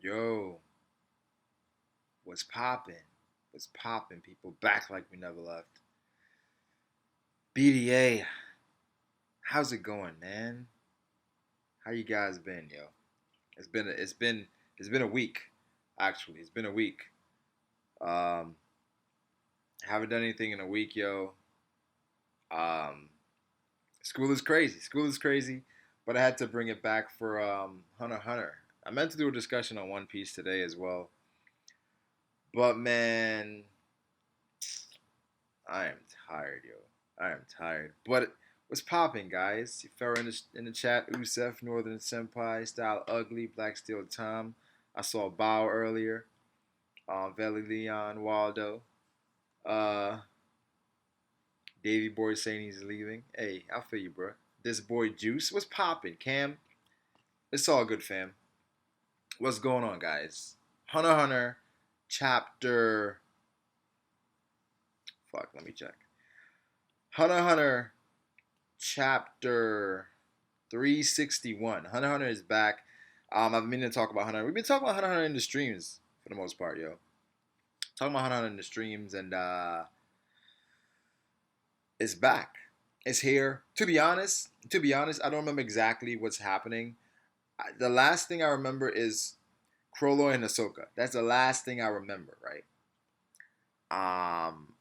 Yo, what's poppin'? What's poppin', people? Back like we never left. BDA, how's it going, man? How you guys been, yo? It's been a week, actually. It's been a week. Um, haven't done anything in a week, yo. Um, school is crazy. School is crazy, but I had to bring it back for Hunter x Hunter. I meant to do a discussion on One Piece today as well, but man, I am tired, yo. I am tired. But what's popping, guys? You fell in the chat. Usef, Northern Senpai, Style Ugly, Black Steel Tom. I saw Bao earlier. Veli Leon, Waldo. Uh, Davy Boy saying he's leaving. Hey, I feel you, bro. This boy Juice. What's popping, Cam? It's all good, fam. What's going on, guys? Hunter x Hunter, chapter. Fuck, let me check. Hunter x Hunter, chapter 361. Hunter x Hunter is back. I've been meaning to talk about Hunter. We've been talking about Hunter x Hunter in the streams for the most part, yo. Talking about Hunter x Hunter in the streams, and it's back. It's here. To be honest, I don't remember exactly what's happening. The last thing I remember is Crollo and Ahsoka. That's the last thing I remember, right? Um,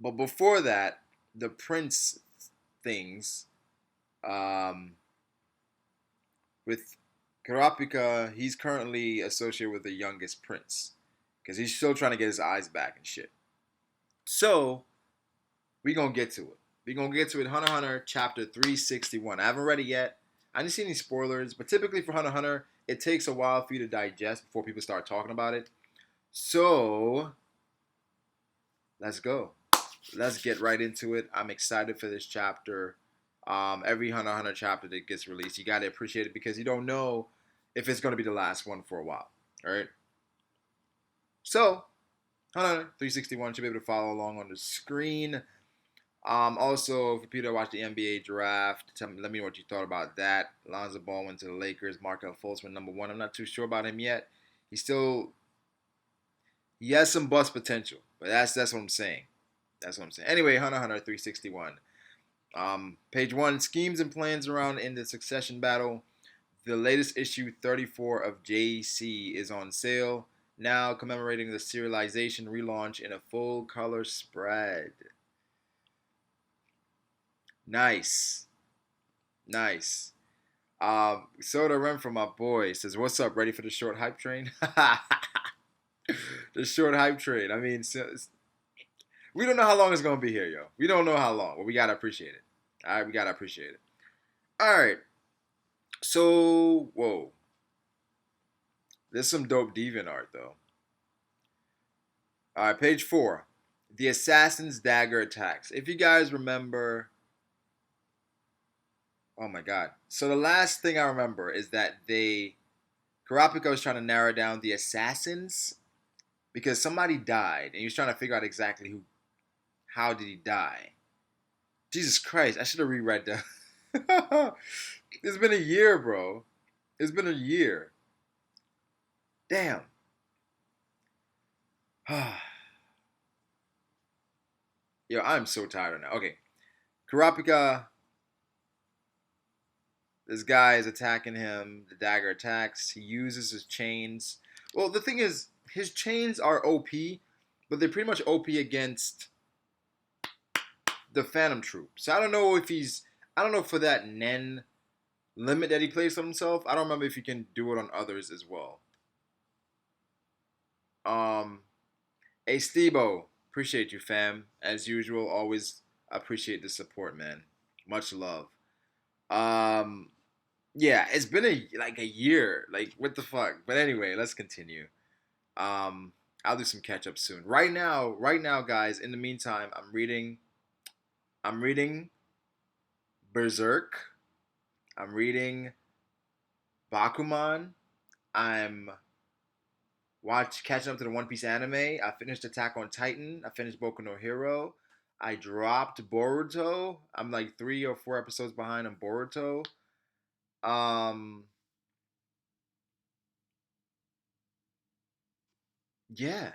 but before that, the Prince things. Um, with Karapika, he's currently associated with the youngest prince because he's still trying to get his eyes back and shit. So we gonna get to it. We gonna get to it. Hunter x Hunter chapter 361. I haven't read it yet. I didn't see any spoilers, but typically for Hunter x Hunter, it takes a while for you to digest before people start talking about it. So let's go. Let's get right into it. I'm excited for this chapter. Every Hunter x Hunter chapter that gets released, you gotta appreciate it because you don't know if it's gonna be the last one for a while. All right. So Hunter 361 should be able to follow along on the screen. Also, for people that watch the NBA draft, let me know what you thought about that. Lonzo Ball went to the Lakers. Markelle Fultz went number one. I'm not too sure about him yet. He has some bust potential, but that's what I'm saying. That's what I'm saying. Anyway, Hunter x Hunter 361. Page one, schemes and plans around in the succession battle. The latest issue 34 of JC is on sale now, commemorating the serialization relaunch in a full color spread. Nice. Nice. Soda Rem from my boy says, "What's up? Ready for the short hype train?" The short hype train. I mean, we don't know how long it's gonna be here, yo. We don't know how long, but we gotta appreciate it. All right, we gotta appreciate it. All right. So, whoa, there's some dope deviant art though. All right, page four, the assassin's dagger attacks. If you guys remember, oh my god. So the last thing I remember is that Karapika was trying to narrow down the assassins because somebody died, and he was trying to figure out exactly how did he die. Jesus Christ, I should have reread that. It's been a year, bro. It's been a year. Damn. Yo, I'm so tired right now. Okay. Karapika, this guy is attacking him. The dagger attacks. He uses his chains. Well, the thing is, his chains are OP, but they're pretty much OP against the Phantom Troop. So I don't know for that Nen limit that he plays on himself. I don't remember if he can do it on others as well. Um, Hey Stebo, appreciate you, fam. As usual, always appreciate the support, man. Much love. Um, yeah, it's been a year. Like what the fuck? But anyway, let's continue. Um, I'll do some catch up soon. Right now, guys. In the meantime, I'm reading Berserk. I'm reading Bakuman. I'm catching up to the One Piece anime. I finished Attack on Titan. I finished Boku no Hero. I dropped Boruto. I'm like 3 or 4 episodes behind on Boruto. Um, Yeah.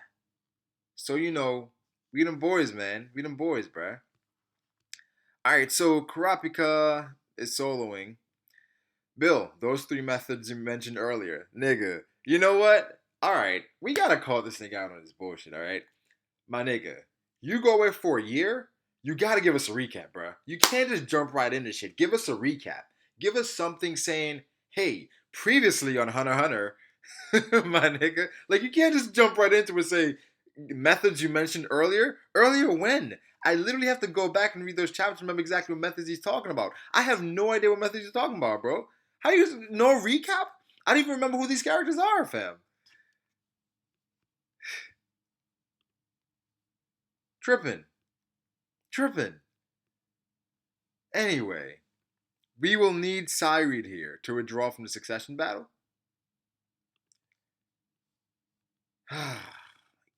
So we them boys, man. We them boys, bruh. All right. So Kurapika is soloing. Bill, those three methods you mentioned earlier, nigga. You know what? All right, we gotta call this nigga out on his bullshit. All right, my nigga. You go away for a year. You gotta give us a recap, bruh. You can't just jump right into shit. Give us a recap. Give us something saying, "Hey, previously on Hunter x Hunter, my nigga." Like you can't just jump right into it and say methods you mentioned earlier. Earlier when? I literally have to go back and read those chapters to remember exactly what methods he's talking about. I have no idea what methods he's talking about, bro. How you no recap? I don't even remember who these characters are, fam. Tripping. Tripping. Anyway, we will need Cyreed here to withdraw from the succession battle.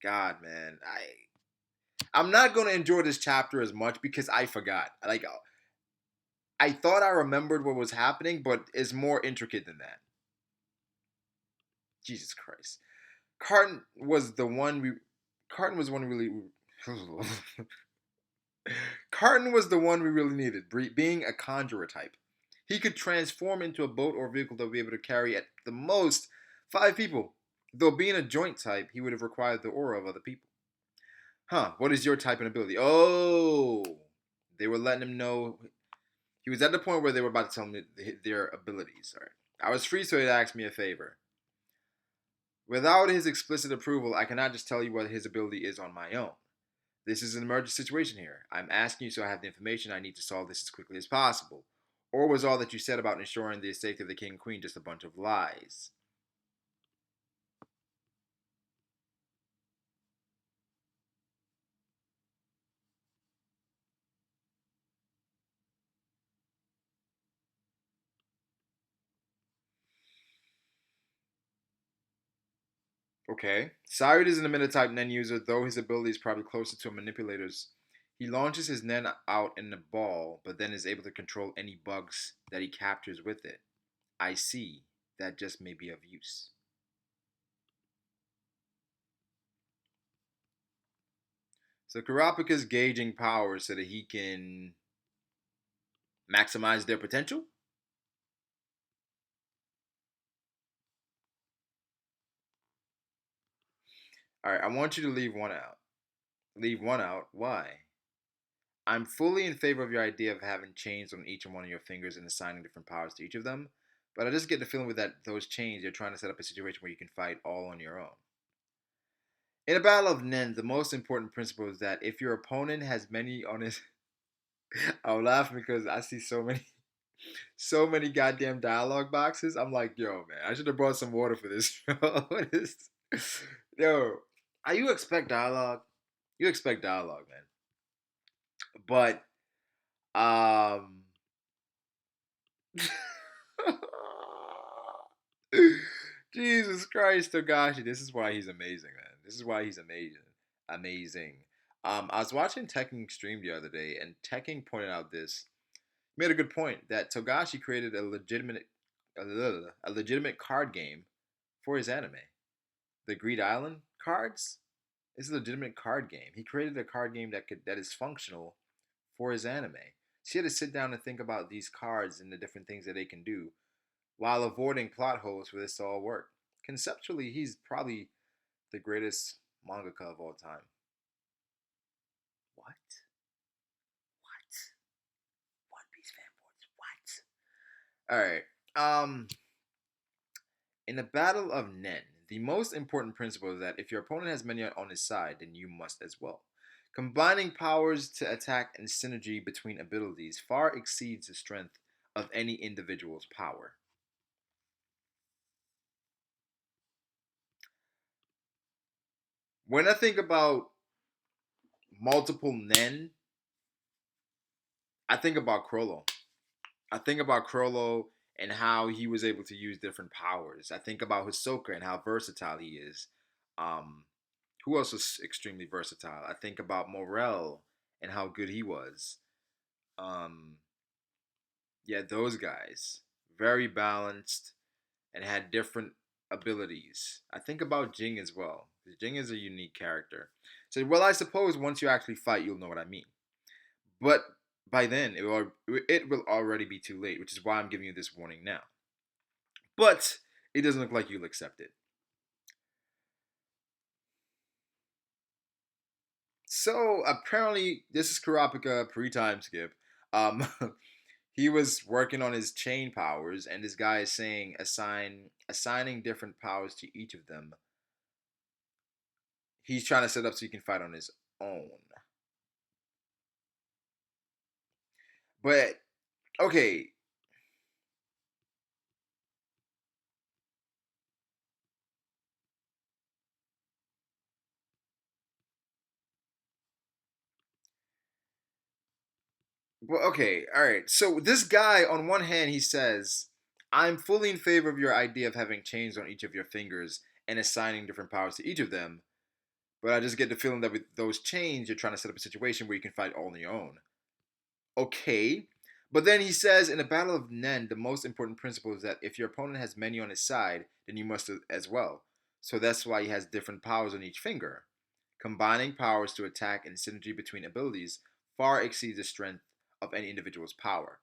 God, man. I'm not gonna enjoy this chapter as much because I forgot. Like I thought I remembered what was happening, but it's more intricate than that. Jesus Christ. Carton was the one we Carton was one really Carton was the one we really needed, being a conjurer type. He could transform into a boat or vehicle that would be able to carry at the most 5 people. Though being a joint type, he would have required the aura of other people. Huh, what is your type and ability? Oh, they were letting him know. He was at the point where they were about to tell him their abilities. All right. I was free, so he'd ask me a favor. Without his explicit approval, I cannot just tell you what his ability is on my own. This is an emergency situation here. I'm asking you so I have the information I need to solve this as quickly as possible. Or was all that you said about ensuring the safety of the king and queen just a bunch of lies? Okay. Cyrus is an emitter type Nen user, though his ability is probably closer to a manipulator's. He launches his Nen out in a ball, but then is able to control any bugs that he captures with it. I see. That just may be of use. So Kurapika's gauging power so that he can maximize their potential? Alright, I want you to leave one out. Leave one out. Why? I'm fully in favor of your idea of having chains on each and one of your fingers and assigning different powers to each of them. But I just get the feeling with that those chains, you're trying to set up a situation where you can fight all on your own. In a battle of Nen, the most important principle is that if your opponent has many on his, I'll laugh because I see so many goddamn dialogue boxes. I'm like, yo, man, I should have brought some water for this. What is, yo, you expect dialogue? You expect dialogue, man. But um, Jesus Christ, Togashi. This is why he's amazing, man. This is why he's amazing. Amazing. I was watching Tekken stream the other day, and Tekken pointed out this. He made a good point that Togashi created a legitimate card game for his anime. The Greed Island cards is a legitimate card game. He created a card game that is functional for his anime. So he had to sit down and think about these cards and the different things that they can do while avoiding plot holes for this to all work. Conceptually, he's probably the greatest mangaka of all time. What? What? One Piece fanboys. What? All right. In the Battle of Nen, the most important principle is that if your opponent has many on his side, then you must as well. Combining powers to attack and synergy between abilities far exceeds the strength of any individual's power. When I think about multiple Nen, I think about Crollo. I think about Crollo and how he was able to use different powers. I think about Hisoka and how versatile he is. Um, who else was extremely versatile? I think about Morel and how good he was. Um, yeah, those guys. Very balanced and had different abilities. I think about Jing as well. Jing is a unique character. So, well, I suppose once you actually fight, you'll know what I mean. But by then, it will already be too late, which is why I'm giving you this warning now. But it doesn't look like you'll accept it. So apparently, this is Kurapika pre-time skip. Um, he was working on his chain powers, and this guy is saying assigning different powers to each of them. He's trying to set up so he can fight on his own. But okay, well, okay, all right. So this guy, on one hand, he says, "I'm fully in favor of your idea of having chains on each of your fingers and assigning different powers to each of them." But I just get the feeling that with those chains, you're trying to set up a situation where you can fight all on your own. Okay. But then he says in the Battle of Nen, the most important principle is that if your opponent has many on his side, then you must as well. So that's why he has different powers on each finger. Combining powers to attack and synergy between abilities far exceeds the strength of any individual's power.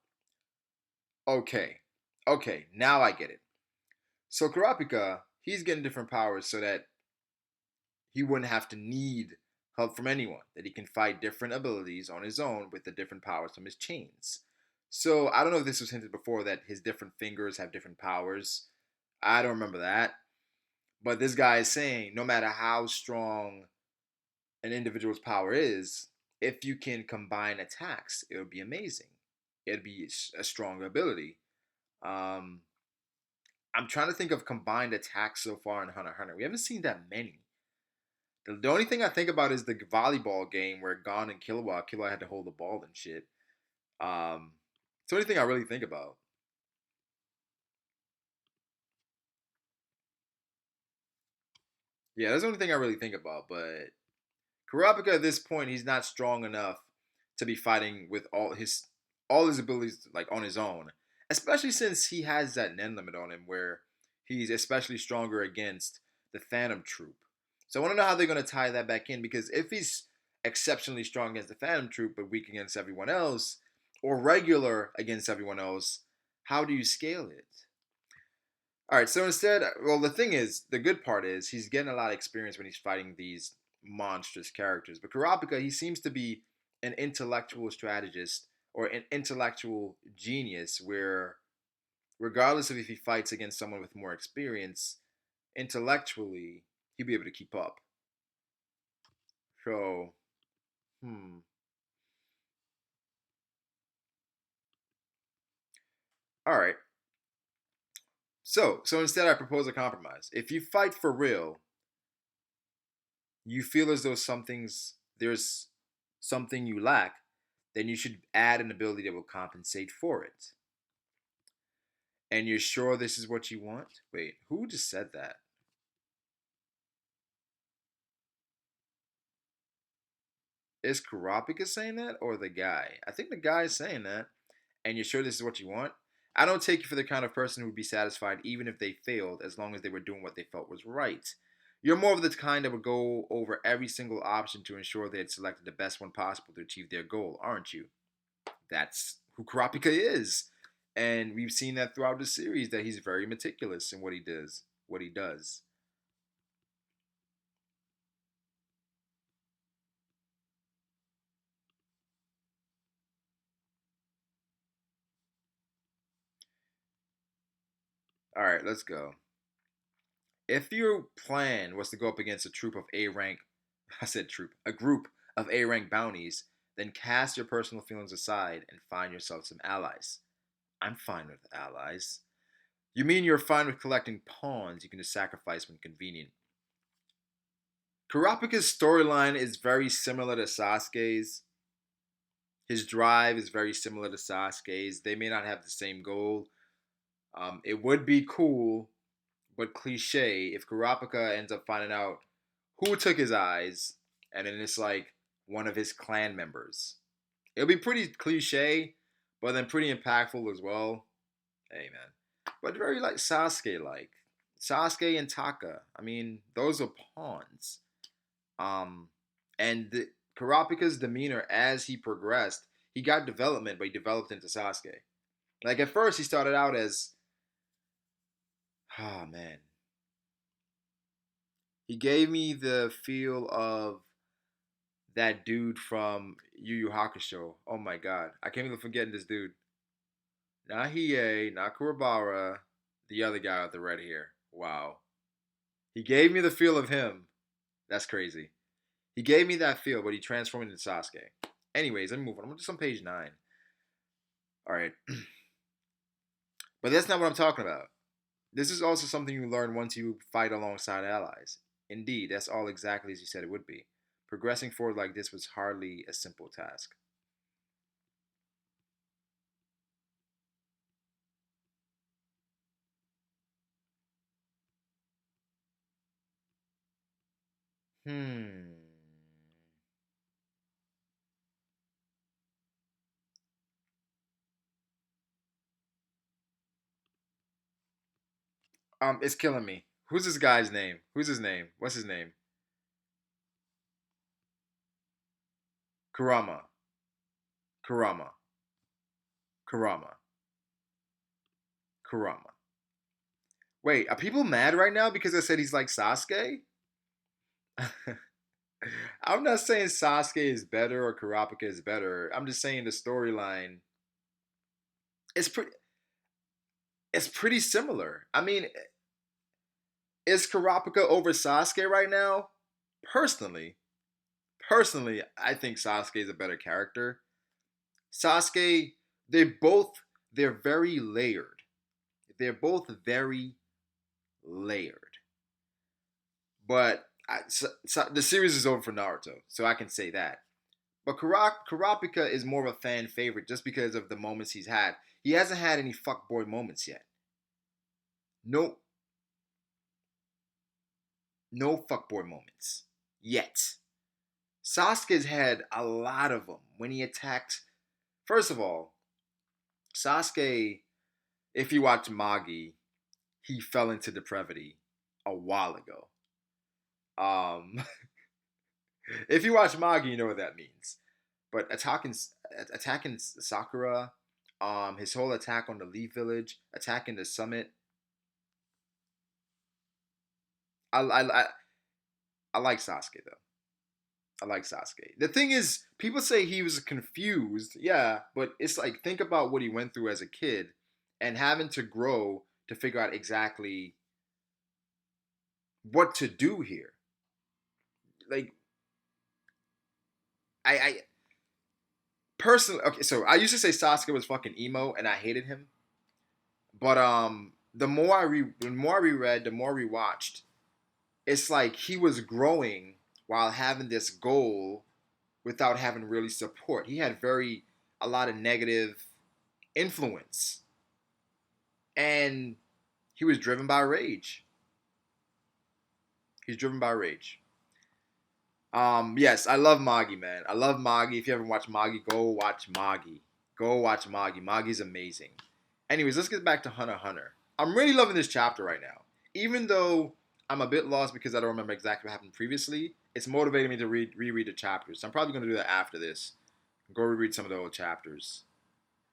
Okay. Okay, now I get it. So Kurapika, he's getting different powers so that he wouldn't have to need help from anyone, that he can fight different abilities on his own with the different powers from his chains. So I don't know if this was hinted before that his different fingers have different powers. I don't remember that. But this guy is saying no matter how strong an individual's power is, if you can combine attacks, it would be amazing. It'd be a stronger ability. Um, I'm trying to think of combined attacks so far in Hunter x Hunter. We haven't seen that many. The only thing I think about is the volleyball game where Gon and Killua had to hold the ball and shit. It's the only thing I really think about. Yeah, that's the only thing I really think about. But Kurapika at this point, he's not strong enough to be fighting with all his abilities like on his own. Especially since he has that Nen limit on him, where he's especially stronger against the Phantom Troop. So I want to know how they're going to tie that back in because if he's exceptionally strong against the Phantom Troop but weak against everyone else, or regular against everyone else, how do you scale it? All right, so instead, well, the thing is, the good part is he's getting a lot of experience when he's fighting these monstrous characters. But Kurapika, he seems to be an intellectual strategist or an intellectual genius where, regardless of if he fights against someone with more experience, intellectually, he'll be able to keep up. So, hmm. All right. So instead, I propose a compromise. If you fight for real, you feel as though there's something you lack, then you should add an ability that will compensate for it. And you're sure this is what you want? Wait, who just said that? Is Kurapika saying that or the guy? I think the guy is saying that. And you're sure this is what you want? I don't take you for the kind of person who would be satisfied even if they failed as long as they were doing what they felt was right. You're more of the kind that would go over every single option to ensure they had selected the best one possible to achieve their goal, aren't you? That's who Kurapika is. And we've seen that throughout the series that he's very meticulous in what he does. What he does. All right, let's go. If your plan was to go up against a troop of A rank, I said troop, a group of A rank bounties, then cast your personal feelings aside and find yourself some allies. I'm fine with allies. You mean you're fine with collecting pawns you can just sacrifice when convenient? Kurapika's storyline is very similar to Sasuke's. His drive is very similar to Sasuke's. They may not have the same goal. It would be cool, but cliche if Kurapika ends up finding out who took his eyes, and then it's like one of his clan members. It'll be pretty cliche, but then pretty impactful as well. Hey man, but very like Sasuke like. Sasuke and Taka. I mean, those are pawns. Um, and Kurapika's demeanor as he progressed, he got development, but he developed into Sasuke. Like at first, he started out as, oh man, he gave me the feel of that dude from Yu Yu Hakusho. Oh my god, I can't even forget this dude. Not Hiei, not Kurabara, the other guy with the red hair. Wow, he gave me the feel of him. That's crazy. He gave me that feel, but he transformed into Sasuke. Anyways, let me move on. I'm just on page 9. All right, but that's not what I'm talking about. This is also something you learn once you fight alongside allies. Indeed, that's all exactly as you said it would be. Progressing forward like this was hardly a simple task. Hmm. It's killing me. Who's this guy's name? Who's his name? What's his name? Kurama. Kurama. Kurama. Kurama. Wait, are people mad right now because I said he's like Sasuke? I'm not saying Sasuke is better or Kurapika is better. I'm just saying the storyline is pretty similar. I mean, is Kurapika over Sasuke right now? Personally, personally, I think Sasuke is a better character. Sasuke, they both they're very layered. They're both very layered. But the series is over for Naruto, so I can say that. But Kurapika is more of a fan favorite just because of the moments he's had. He hasn't had any fuckboy moments yet. No, no fuckboy moments yet. Sasuke's had a lot of them when he attacked. First of all, Sasuke, if you watch Magi, he fell into depravity a while ago. Um, if you watch Magi, you know what that means. But attacking Sakura, his whole attack on the Leaf Village, attacking the summit. I I like Sasuke though. I like Sasuke. The thing is, people say he was confused. Yeah, but it's like think about what he went through as a kid, and having to grow to figure out exactly what to do here. Like I personally, okay, so I used to say Sasuke was fucking emo, and I hated him. But the more I reread, the more I rewatched, it's like he was growing while having this goal without having really support. He had a lot of negative influence, and he was driven by rage. He's driven by rage. Yes, I love Magi, man. I love Magi. If you haven't watched Magi, go watch Magi. Go watch Magi. Magi's amazing. Anyways, let's get back to Hunter x Hunter. I'm really loving this chapter right now. Even though I'm a bit lost because I don't remember exactly what happened previously, it's motivating me to reread the chapters. So I'm probably going to do that after this. Go reread some of the old chapters.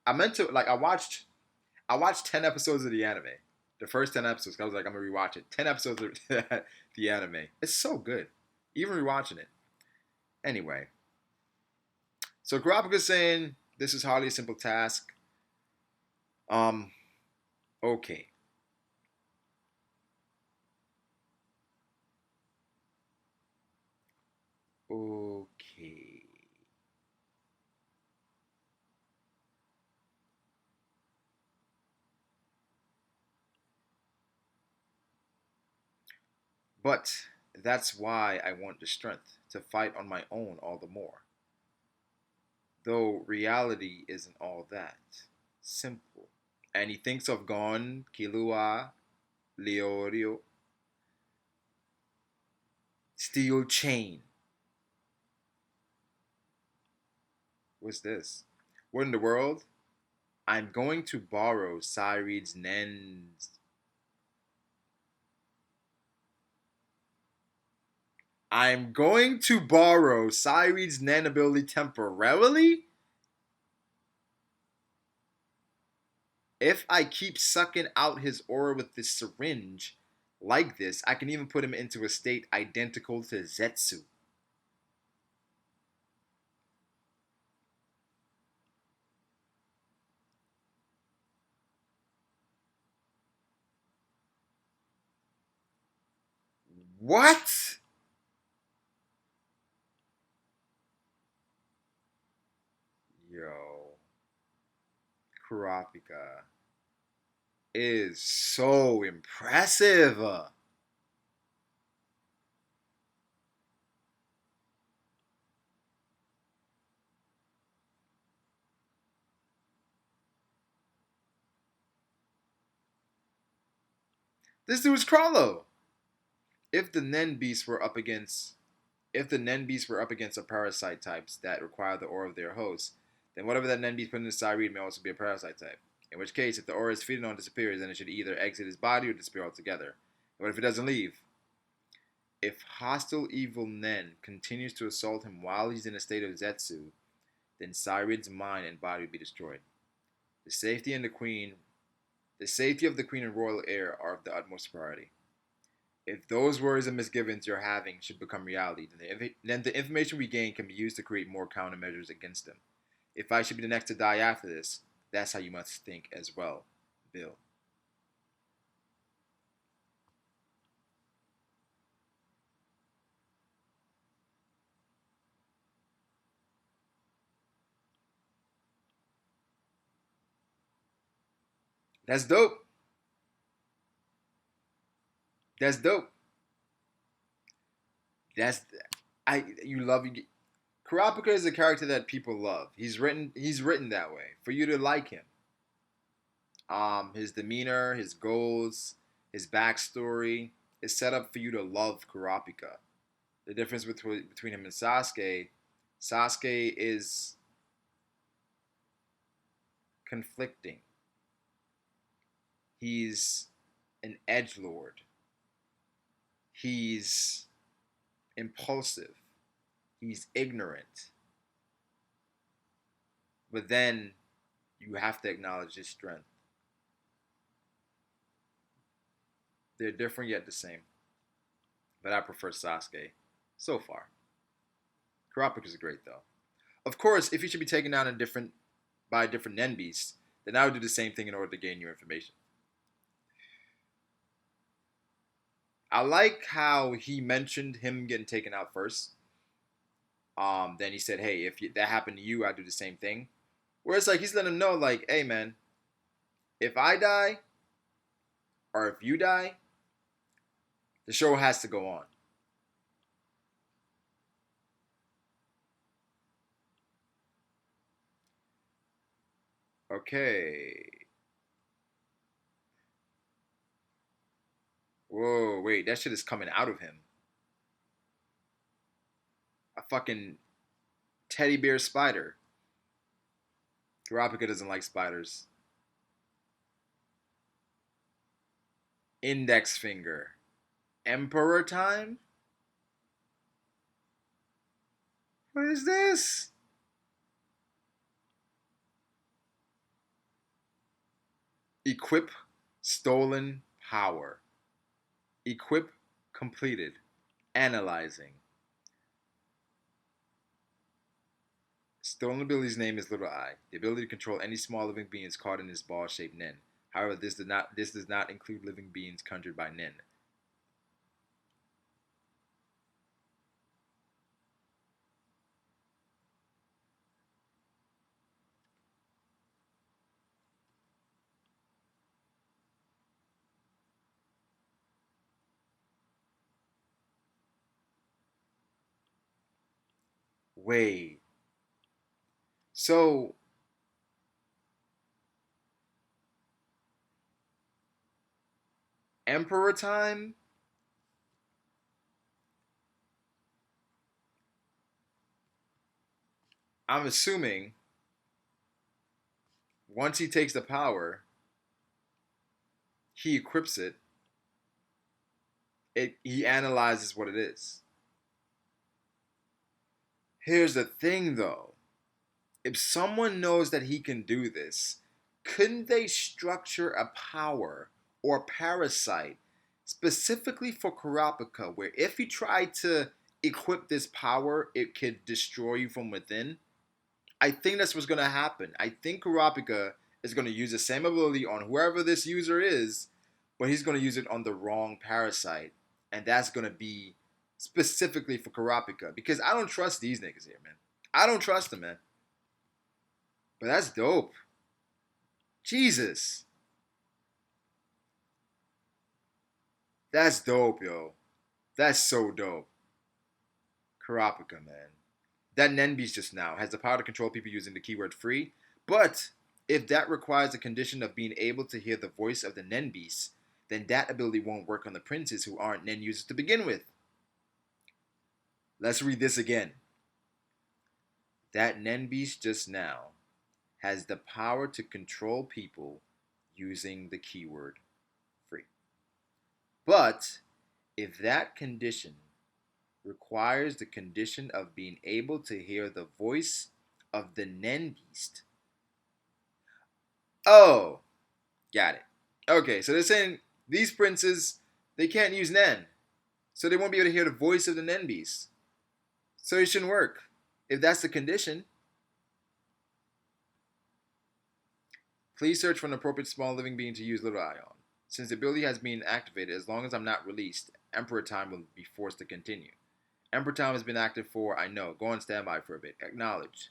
I meant to like I watched 10 episodes of the anime. The first 10 episodes. I was like, I'm gonna rewatch it. 10 episodes of the anime. It's so good. Even rewatching it. Anyway, so Kurapika's saying this is hardly a simple task. Um, okay. Okay. But that's why I want the strength to fight on my own all the more. Though reality isn't all that simple. And he thinks of Gon, Killua, Leorio, Steel Chain. What's this? What in the world? I'm going to borrow Cyreed's Nen's. I'm going to borrow Cyreed's Nen ability temporarily. If I keep sucking out his aura with this syringe like this, I can even put him into a state identical to Zetsu. What? Yo, Kurapika is so impressive. This dude's Crawlo. If the Nen beasts were up against if the Nen beasts were up against a parasite types that require the aura of their host, then whatever that Nen beast put in the Cyrene may also be a parasite type. In which case, if the aura is feeding on disappears, then it should either exit his body or disappear altogether. But if it doesn't leave, if hostile evil Nen continues to assault him while he's in a state of Zetsu, then Cyrene's mind and body will be destroyed. The safety and the safety of the queen and royal heir are of the utmost priority. If those worries and misgivings you're having should become reality, then the information we gain can be used to create more countermeasures against them. If I should be the next to die after this, that's how you must think as well, Bill. That's dope. That's dope. That's I you love you. Kurapika is a character that people love. He's written that way for you to like him. His demeanor, his goals, his backstory is set up for you to love Kurapika. The difference between him and Sasuke is conflicting. He's an edge lord. He's impulsive. He's ignorant. But then you have to acknowledge his strength. They're different yet the same. But I prefer Sasuke so far. Kurapika's great though. Of course, if he should be taken down by a different Nen beast, then I would do the same thing in order to gain your information. I like how he mentioned him getting taken out first. Then he said, "Hey, if that happened to you, I'd do the same thing." Whereas, like, he's letting him know, like, "Hey, man, if I die or if you die, the show has to go on." Okay. Whoa, wait, that shit is coming out of him. A fucking teddy bear spider. Kurapika doesn't like spiders. Index finger. Emperor time? What is this? Equip stolen power. Equip completed. Analyzing. Stolen ability's name is Little Eye. The ability to control any small living beings caught in his ball-shaped nen. However, this does not include living beings conjured by nen. Wait. So Emperor time? I'm assuming once he takes the power, he equips it. He analyzes what it is. Here's the thing though. If someone knows that he can do this, couldn't they structure a power or parasite specifically for Kurapika where if he tried to equip this power, it could destroy you from within? I think that's what's going to happen. I think Kurapika is going to use the same ability on whoever this user is, but he's going to use it on the wrong parasite. And that's going to be specifically for Kurapika. Because I don't trust these niggas here, man. I don't trust them, man. But that's dope. Jesus. That's dope, yo. That's so dope. Kurapika, man. That Nenbeast just now has the power to control people using the keyword free, but if that requires the condition of being able to hear the voice of the Nenbeast, then that ability won't work on the princes who aren't Nen users to begin with. Let's read this again. That Nenbeast just now has the power to control people using the keyword free. But if that condition requires the condition of being able to hear the voice of the Nenbeast. Oh, got it. Okay, so they're saying these princes, they can't use Nen. So they won't be able to hear the voice of the Nenbeast. So it shouldn't work. If that's the condition, please search for an appropriate small living being to use Little Eye on. Since the ability has been activated, as long as I'm not released, Emperor Time will be forced to continue. Emperor Time has been active for, I know. Go on standby for a bit. Acknowledged.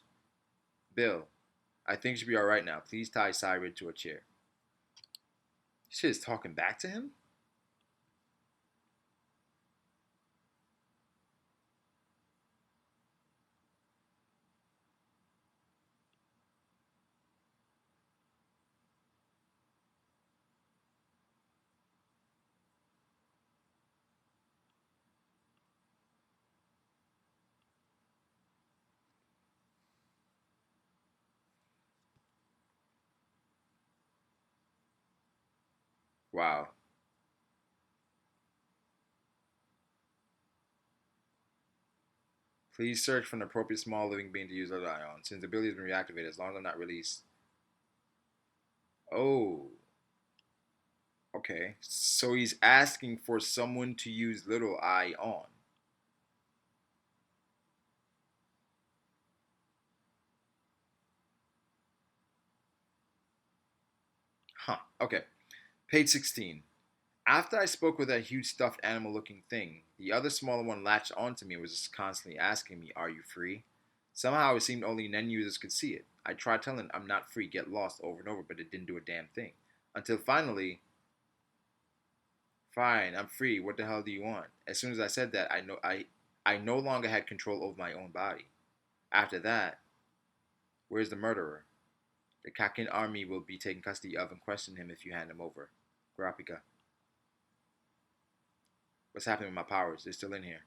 Bill, I think you should be alright now. Please tie Cyril to a chair. Shit is talking back to him? Wow. Please search for an appropriate small living being to use Little Eye on. Since the ability has been reactivated, as long as I'm not released. Oh. Okay. So he's asking for someone to use Little Eye on. Huh. Okay. Page 16. After I spoke with that huge stuffed animal looking thing, the other smaller one latched onto me and was just constantly asking me, "Are you free?" Somehow it seemed only Nen users could see it. I tried telling it I'm not free, get lost over and over, but it didn't do a damn thing. Until finally, fine, I'm free. What the hell do you want? As soon as I said that, I no longer had control over my own body. After that, where's the murderer? The Kakin army will be taking custody of and question him if you hand him over. Grapika. What's happening with my powers? They're still in here.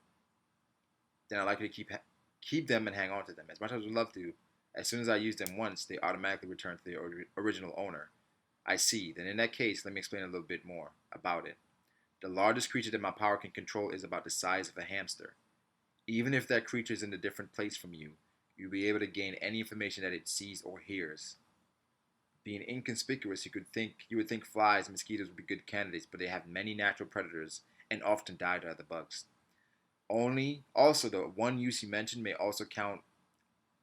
Then I'd like you to keep them and hang on to them. As much as I would love to, as soon as I use them once, they automatically return to the original owner. I see. Then in that case, let me explain a little bit more about it. The largest creature that my power can control is about the size of a hamster. Even if that creature is in a different place from you, you'll be able to gain any information that it sees or hears. Being inconspicuous, you would think flies and mosquitoes would be good candidates, but they have many natural predators and often die to other bugs. Also, the one use you mentioned may also count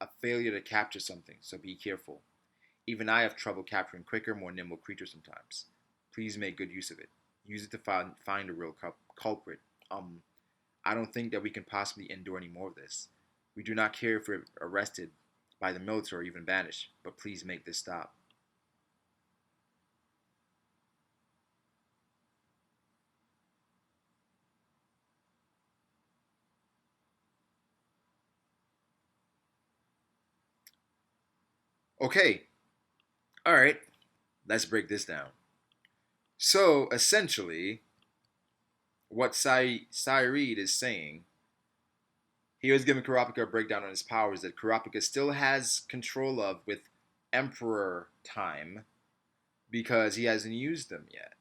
a failure to capture something, so be careful. Even I have trouble capturing quicker, more nimble creatures sometimes. Please make good use of it. Use it to find a real culprit. I don't think that we can possibly endure any more of this. We do not care if we're arrested by the military or even banished, but please make this stop. Okay, alright, let's break this down. So, essentially, what Saeed is saying, he was giving Kurapika a breakdown on his powers that Kurapika still has control of with Emperor Time because he hasn't used them yet.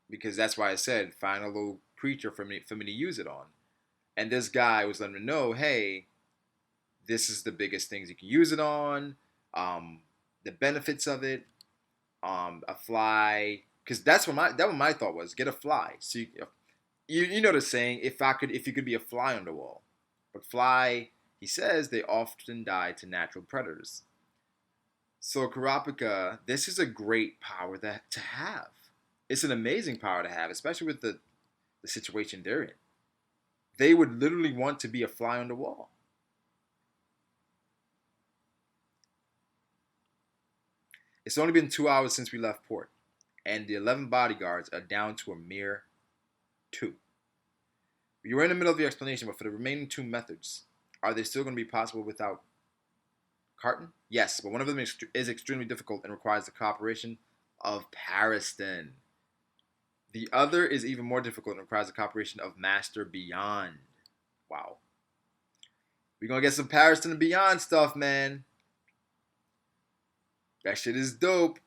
Because that's why I said, find a little creature for me to use it on. And this guy was letting him know, hey, this is the biggest things you can use it on, um, the benefits of it, a fly, because that what my thought was. Get a fly. So you know the saying, if you could be a fly on the wall, but fly, he says they often die to natural predators. So Kurapika, this is a great power that to have. It's an amazing power to have, especially with the situation they're in. They would literally want to be a fly on the wall. It's only been 2 hours since we left port, and the 11 bodyguards are down to a mere two. You were in the middle of your explanation, but for the remaining two methods, are they still going to be possible without Carton? Yes, but one of them is extremely difficult and requires the cooperation of Pariston. The other is even more difficult and requires the cooperation of Master Beyond. Wow. We're going to get some Pariston and Beyond stuff, man. That shit is dope.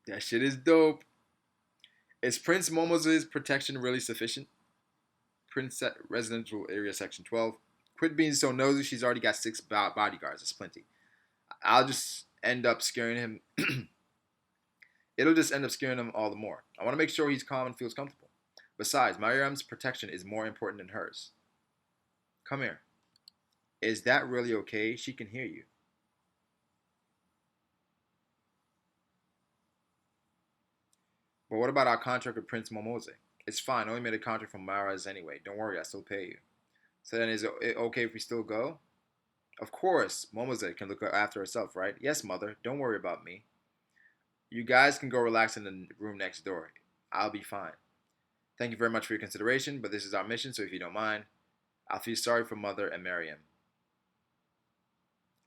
That shit is dope. Is Prince Momo's protection really sufficient? Prince Residential Area Section 12. Quit being so nosy. She's already got 6 bodyguards. That's plenty. I'll just end up scaring him. It'll just end up scaring him all the more. I want to make sure he's calm and feels comfortable. Besides, Mariam's protection is more important than hers. Come here. Is that really okay? She can hear you. But what about our contract with Prince Momose? It's fine. I only made a contract from Mara's anyway. Don't worry, I still pay you. So then is it okay if we still go? Of course, Momose can look after herself, right? Yes, mother. Don't worry about me. You guys can go relax in the room next door. I'll be fine. Thank you very much for your consideration, but this is our mission, so if you don't mind, I'll feel sorry for Mother and Miriam.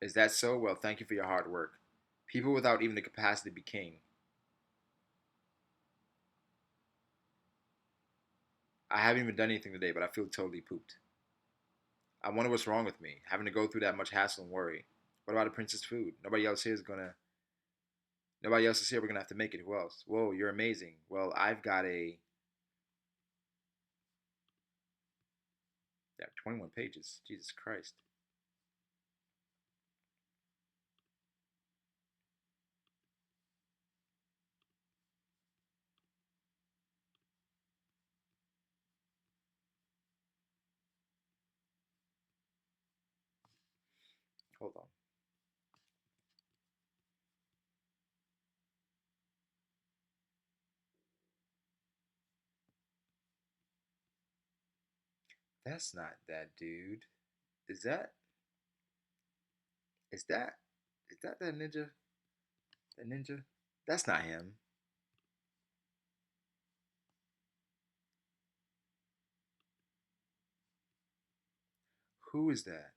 Is that so? Well, thank you for your hard work. People without even the capacity to be king. I haven't even done anything today, but I feel totally pooped. I wonder what's wrong with me, having to go through that much hassle and worry. What about the princess food? Nobody else is here. We're gonna have to make it. Who else? Whoa, you're amazing. Well, I've got a. Yeah, 21 pages. Jesus Christ. Hold on. That's not that dude. Is that? Is that? Is that that ninja? That ninja? That's not him. Who is that?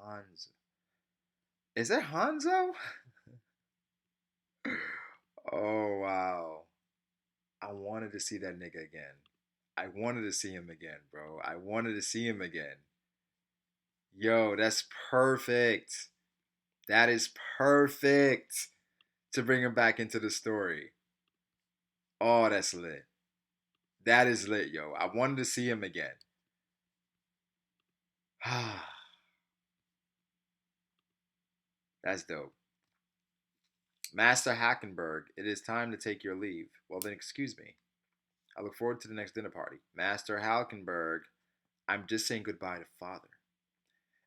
Hanzo. Is that Hanzo? Oh wow. I wanted to see that nigga again. I wanted to see him again, bro. I wanted to see him again. Yo, that's perfect. That is perfect to bring him back into the story. Oh, that's lit. That is lit, yo. I wanted to see him again. That's dope. Master Hackenberg, it is time to take your leave. Well, then, excuse me. I look forward to the next dinner party. Master Hackenberg, I'm just saying goodbye to father.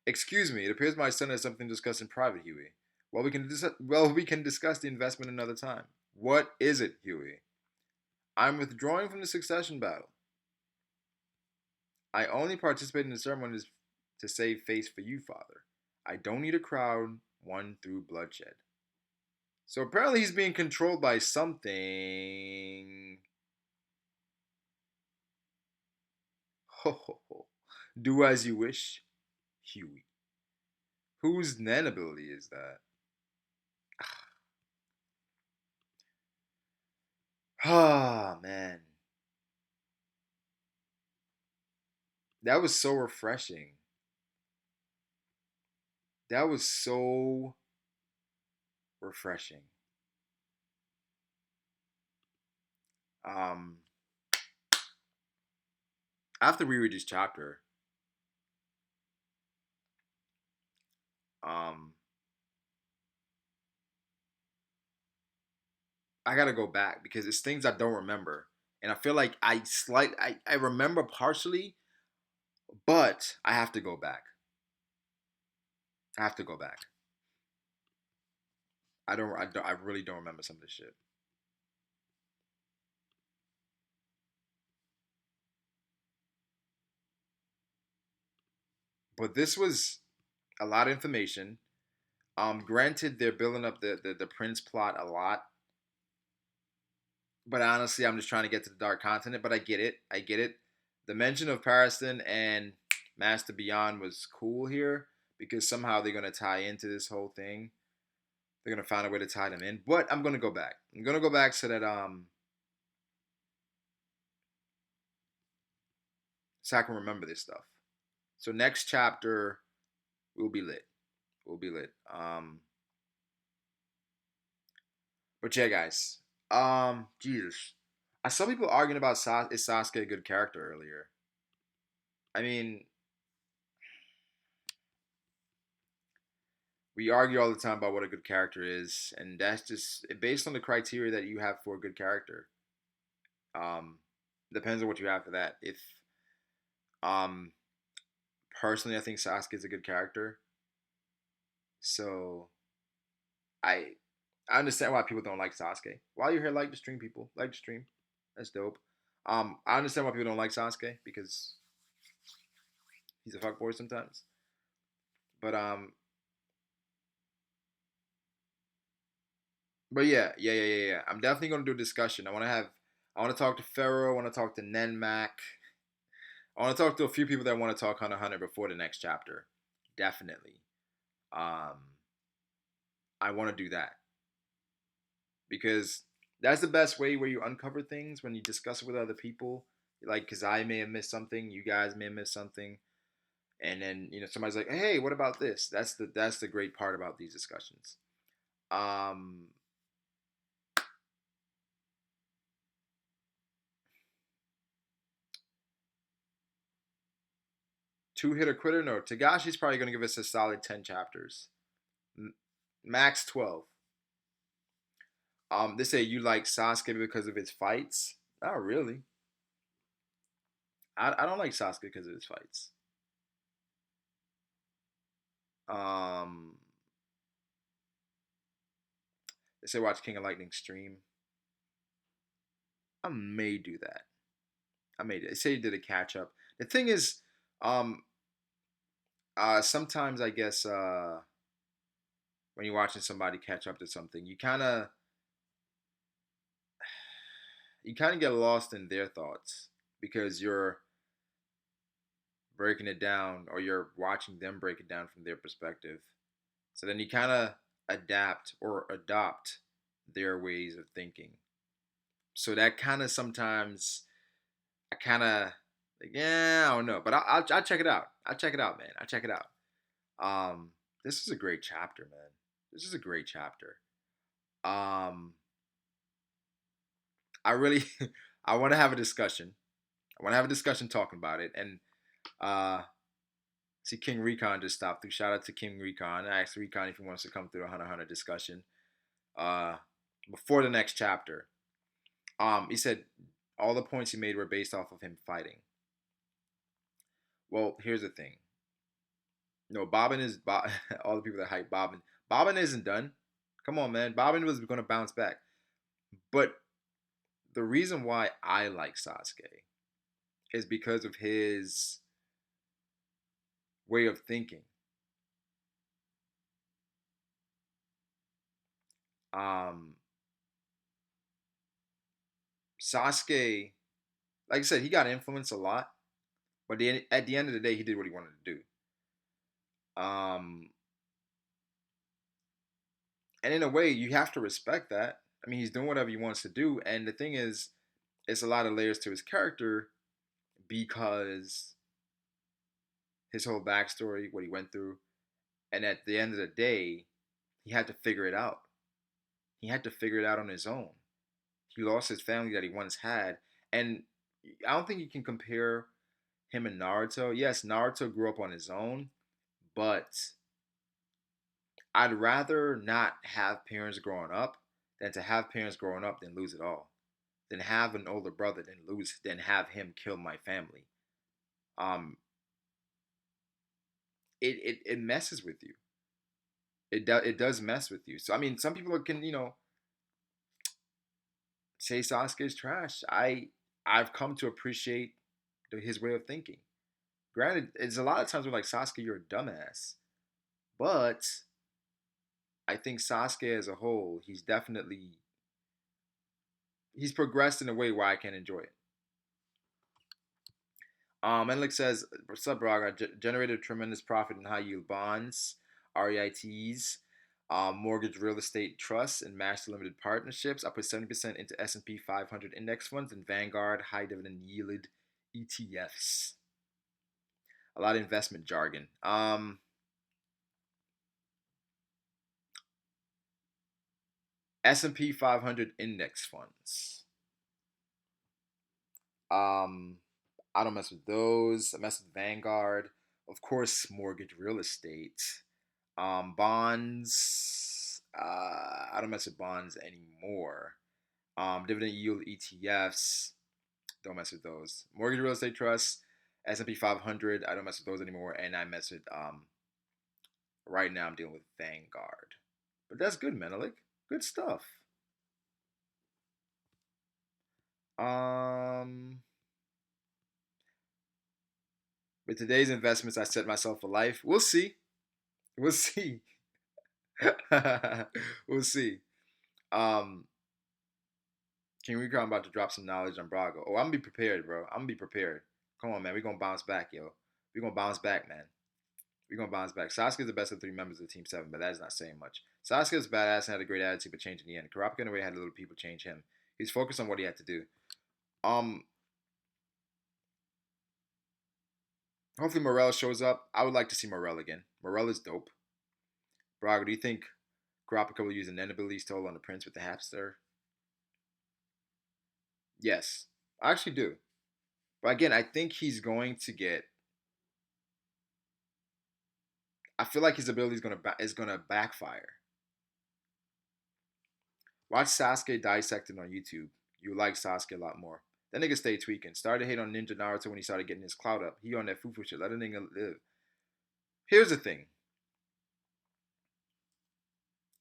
Excuse me, it appears my son has something to discuss in private, Huey. We can discuss the investment another time. What is it, Huey? I'm withdrawing from the succession battle. I only participate in the ceremonies to save face for you, father. I don't need a crowd won through bloodshed. So apparently he's being controlled by something. Ho ho ho. Do as you wish, Huey. Whose Nen ability is that? Ah, man. That was so refreshing. That was so refreshing. Um, after we read this chapter, um, I gotta go back because it's things I don't remember, and I feel like I remember partially, but I have to go back. I have to go back. I really don't remember some of this shit. But this was a lot of information. Granted, they're building up the Prince plot a lot, but honestly, I'm just trying to get to the Dark Continent. But I get it. I get it. The mention of Pariston and Master Beyond was cool here because somehow they're gonna tie into this whole thing. They're gonna find a way to tie them in. But I'm gonna go back. I'm gonna go back so I can remember this stuff. So next chapter will be lit. Will be lit. But yeah, guys. Jesus. I saw people arguing about is Sasuke a good character earlier. I mean, we argue all the time about what a good character is, and that's just based on the criteria that you have for a good character. Um, depends on what you have for that. If um, personally, I think Sasuke is a good character, so I I understand why people don't like Sasuke. While you're here, like the stream, people like the stream. That's dope. I understand why people don't like Sasuke because he's a fuckboy sometimes. But but yeah. I'm definitely gonna do a discussion. I want to talk to Pharaoh. I want to talk to Nenmac. I want to talk to a few people that want to talk Hunter x Hunter before the next chapter. Definitely. Um, I want to do that because that's the best way where you uncover things when you discuss it with other people. Like, because I may have missed something, you guys may have missed something, and then somebody's like, "Hey, what about this?" That's the great part about these discussions. Um, Two hit or quitter? No, Togashi's probably going to give us a solid 10 chapters, max 12. They say you like Sasuke because of his fights. Not really. I don't like Sasuke because of his fights. Um, they say watch King of Lightning stream. I may do that. I may. They say he did a catch up. The thing is, um, sometimes I guess when you're watching somebody catch up to something, you kind of get lost in their thoughts because you're breaking it down or you're watching them break it down from their perspective. So then you kind of adapt or adopt their ways of thinking. So that kind of sometimes I kind of like, yeah, I don't know, but I'll check it out. I'll check it out, man. I'll check it out. Um, this is a great chapter, man. This is a great chapter. Um, I really, I want to have a discussion. I want to have a discussion talking about it, and uh, see King Recon just stopped through. Shout out to King Recon. I asked Recon if he wants to come through a Hunter x Hunter discussion. Uh, before the next chapter. He said all the points he made were based off of him fighting. Well, here's the thing. No, Bobbin is all the people that hype Bobbin. Bobbin isn't done. Come on, man. Bobbin was going to bounce back. But the reason why I like Sasuke is because of his way of thinking. Um, Sasuke, like I said, he got influenced a lot, but at the end of the day, he did what he wanted to do. And in a way, you have to respect that. I mean, he's doing whatever he wants to do, and the thing is, it's a lot of layers to his character because his whole backstory, what he went through, and at the end of the day, he had to figure it out. He had to figure it out on his own. He lost his family that he once had, and I don't think you can compare him and Naruto. Yes, Naruto grew up on his own, but I'd rather not have parents growing up than to have parents growing up than lose it all. Than have an older brother than have him kill my family. Um, it messes with you. It does mess with you. So I mean, some people can say Sasuke is trash. I've come to appreciate his way of thinking. Granted, it's a lot of times we're like Sasuke, you're a dumbass, but I think Sasuke as a whole, he's progressed in a way where I can enjoy it. Enlick says, "What's up, Braga? Generated a tremendous profit in high yield bonds, REITs, mortgage real estate trusts, and master limited partnerships. I put 70% into S&P 500 index funds and Vanguard high dividend yielded ETFs. A lot of investment jargon. S&P 500 index funds. Um, I don't mess with those. I mess with Vanguard. Of course, mortgage real estate. Bonds. I don't mess with bonds anymore. Dividend yield ETFs. Don't mess with those. Mortgage real estate trusts. S&P 500. I don't mess with those anymore. And I mess with right now I'm dealing with Vanguard. But that's good, Menelik. Good stuff. Um, with today's investments, I set myself for life. We'll see. We'll see. We'll see. Um, King Rico, I'm about to drop some knowledge on Brago. Oh, I'm gonna be prepared, bro. I'm gonna be prepared. Come on, man. We're gonna bounce back, yo. We're gonna bounce back, man. We're gonna bounce back. Sasuke's the best of three members of Team 7, but that is not saying much. Sasuke's badass and had a great attitude, but changed in the end. Kurapika in a way had little people change him. He's focused on what he had to do. Um, Hopefully Morel shows up. I would like to see Morel again. Morel is dope. Braga, do you think Kurapika will use an ability toll on the prince with the Hapster? Yes, I actually do. But again, I think he's going to get. I feel like his ability is gonna backfire. Watch Sasuke dissected on YouTube. You like Sasuke a lot more. That nigga stayed tweaking. Started hate on Ninja Naruto when he started getting his clout up. He on that fufu shit. Let a nigga live. Here's the thing.